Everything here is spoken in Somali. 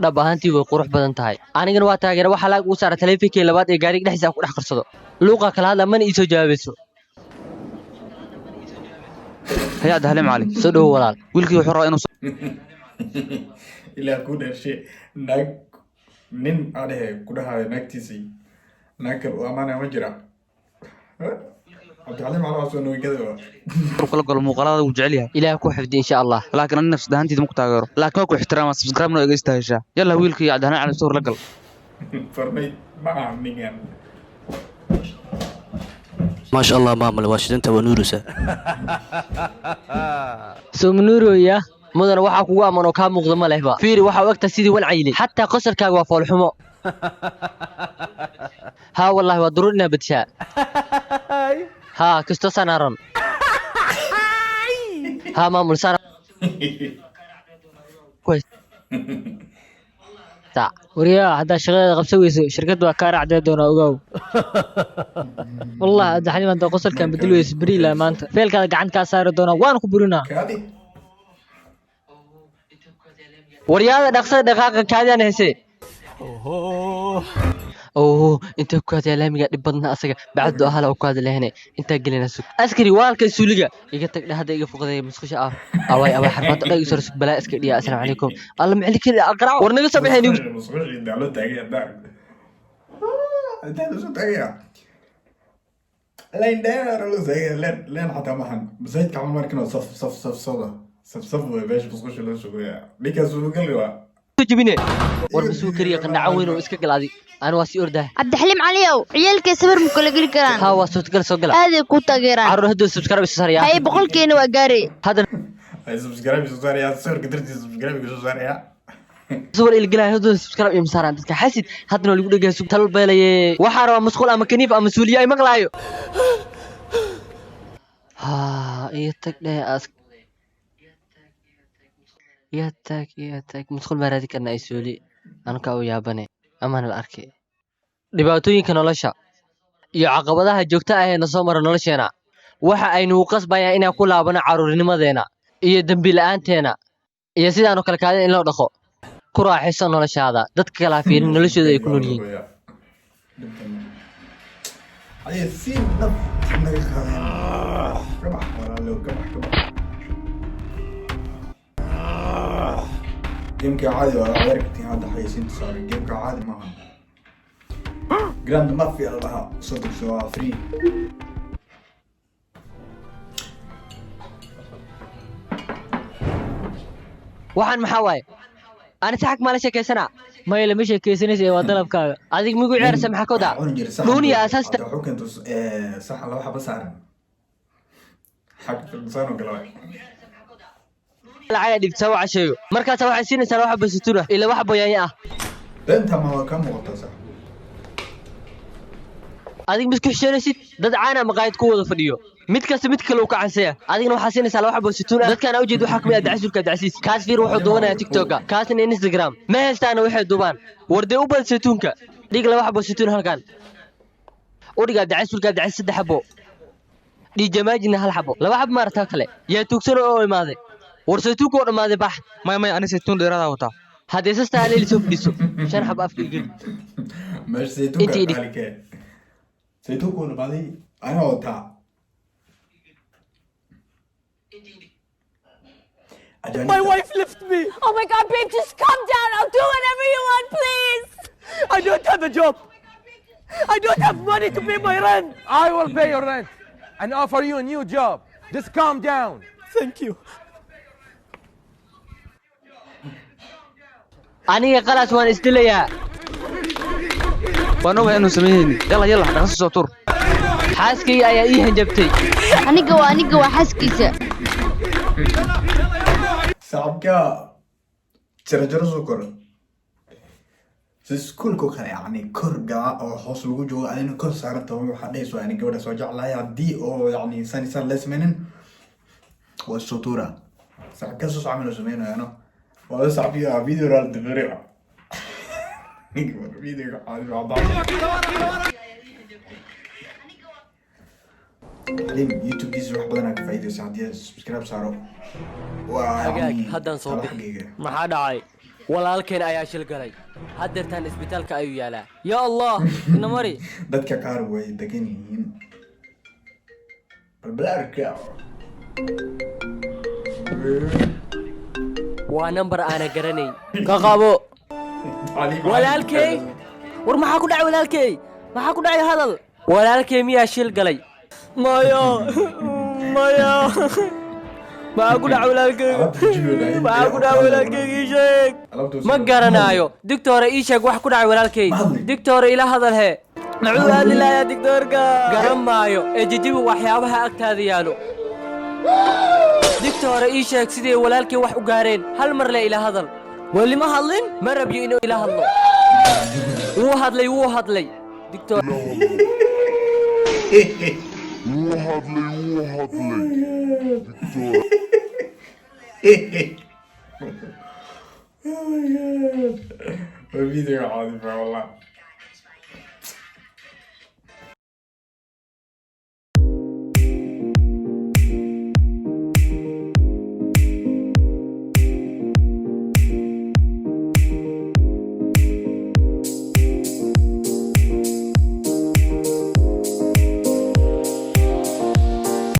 dhab ahaantii way qurux badan tahay anigana waa taageera waxa laag uu saaray taleefankii labaad ee gaariga dhexdiisa ku dhex qarsado luuqa kala hadla mana ii soo jawaabayso هيا ده هلم علي soo dhow walaal wiilkii wuxuu rabaa inuu ilaa ku dhashay naag nin adhe ku dhahayo naagtiisii naagkan u amaanaya ma jira cabdixaliim cali waa soo nowigada kula galo muuqaalada uu jecel yahay ilaah ku xifdi insha Allah laakiin anna nafs dahantiisa ma ku taageero laakiin waa ku ixtiraama subscribe noo egeysta hesha yalla wiilkii Cabdixaliim cali soo la gal farmay ma aha ningan ما شاء الله ماما الواشدنت ونورسة soo manuurooya mudana waxa kugu amano ka muuqdo ma lehba fiiri waxa waqta sidii wal cayli hatta qosarkaaga waa fool xumo ha wallahi waa dururina badsha ha kasto sanaran ha maamul sana وريا هذا شغال قبسوي شركة وكارة عدد ونوجو والله هذا حليم أنت قصر كان بدلوي سبري لا ما أنت فيل كذا قعد كاسر دونا وان كبرونا kaadi waryaada dhaqsada dhaqaaqa kaadiyana hese oo inta ku kaadiya laamiga dhib badna asaga bacdu ahala ku kaadi lehne inta gelina sug askari waalka suuliga iga tag dhahada iga fuqaday musqusha ah away xarbada dhag isoo sug balaa iska dhiya assalaamu calaykum alla macli kiri aqraa war naga sameeyay musqusha dawlad taagay adaa adaa soo taagay leen dheer loo taagay leen xataa maahan masaajid kama markino saf way beesh musqusha loo sugaya ninkaas uu galay jibine war masuu kariya qandhaca weyn oo iska galaaday aan waa si ordaa cabdixaliim caliyow ciyaalkay sawir ma kala geli karaan ha waa soo gala aaday ku taageeraan carruur hadda subscribe isu saaraya hay boqolkeena waa gaari hadda ay subscribe soo saaraya sawirka dartiisa subscribe soo saaraya sawir ilgalahay hadda subscribe iyo masaaran dadka xasid hadna lagu dhagaa sug tal beelaye waxa raba masquul ama kaniif ama suuliyo ay maqlaayo ha iyo tagdhe as ياتك مسخول مارادي كنا يسولي أنا كأو يابني أمان الأركي dhibaatooyinka nolosha iyo caqabadaha joogta ah ee nasoo mara nolosheena waxa aynu qasbaya inaan ku laabano caruurnimadeena iyo dambi la'aanteena iyo sidaan oo kale kaadin in loo dhaqo ku raaxayso noloshaada dadka kala fiirin noloshooda ay ku nool yihiin ay si naf naga qaadeen kabax walaalo kabax جيمك عادي ولا غيرك هذا حيسين صار جيمك عادي ما جراند ما في الله صدق سوا فري waxaan maxaa waaye ana saxak ma la sheekaysana ما يلا مش كيسنيس إيه وطلب كذا adig migu ciyaarsa maxaa ka wadaa duuniya asaasta حكم صح الله حب صار حق صار وقلا lacag dhigta waxa sheego markaas waxay siinaysaa wax basituuna ila wax boyaanya ah انت ما هو كم وقت صح adig misku xisheenaysid dad caana maqaayad ku wada fadhiyo mid kasta mid kale uu ka cansaya adigna waxaa siinaysaa wax basituuna dadkan u jeed waxa kamid ah dacisulka dacsiis kaas fiir wuxuu duubanayaa tiktoka kaasna instagram ma heestaan waxay duubaan warday u basituunka dhig la wax basituun halkan u dhiga dacisulka dacsiis saddex xabo dhijamaajina hal xabo laba xabo maarta kale yaa tuugsan oo imaaday ورسيتوك ولا ما ذبح ما أنا سيتون ديرها وتا هذا سست عليه اللي سوف ديسو عشان حب أفكر قل مش سيتوك عليك سيتوك ولا بعدي أنا وتا My wife left me. Oh my god babe just calm down I'll do whatever you want please I don't have a job. I don't have money to pay my rent. I will pay your rent and offer you a new job. Just calm down. Thank you. أنا خلاص وأنا استليا وأنا إنه سميني يلا نخصص صوتور حاسكي أي هنجبتي aniga waa xaskiisa صعبك ترجر سكر سكول كو كان يعني كرجع أو حصل وجوه أنا كر صارت توي حديث يعني جودة سوجع لا يعدي أو يعني سنة صار لازم منن والسطورة صعب كسوس عملوا زمينه أنا والله صعب فيديو رد غريبة فيديو عادي بعض عليم يوتيوب ديز روح بدنا كفايدة ساعدية سبسكرايب صاروا هدان صوبي ما حدا عاي walaalkeen ayaa shil galay haddeertaan isbitaalka ayuu yaalaa ya allah ina mari dadka qaar way degan yihiin balbalaarka waa nambar aana garanayn ka qabo walaalkey war maxaa ku dhacay walaalkey maxaa ku dhacay hadal walaalkey miyaa shil galay maya maya maxaa ku dhacay walaalkey maxaa ku dhacay walaalkey ii sheeg ma garanaayo digtoore ii sheeg wax ku dhacay walaalkey digtoore ila hadal hee muxuu aadilayaa digtoorka garan maayo ee jijibi waxyaabaha agtaada yaalo digtoore ii sheeg sidii walaalkey wax u gaareen hal mar le ila hadal weli ma hadlin ma rabyo inuu ila hadlo wuu hadlay digtoor فيديو عاطفة والله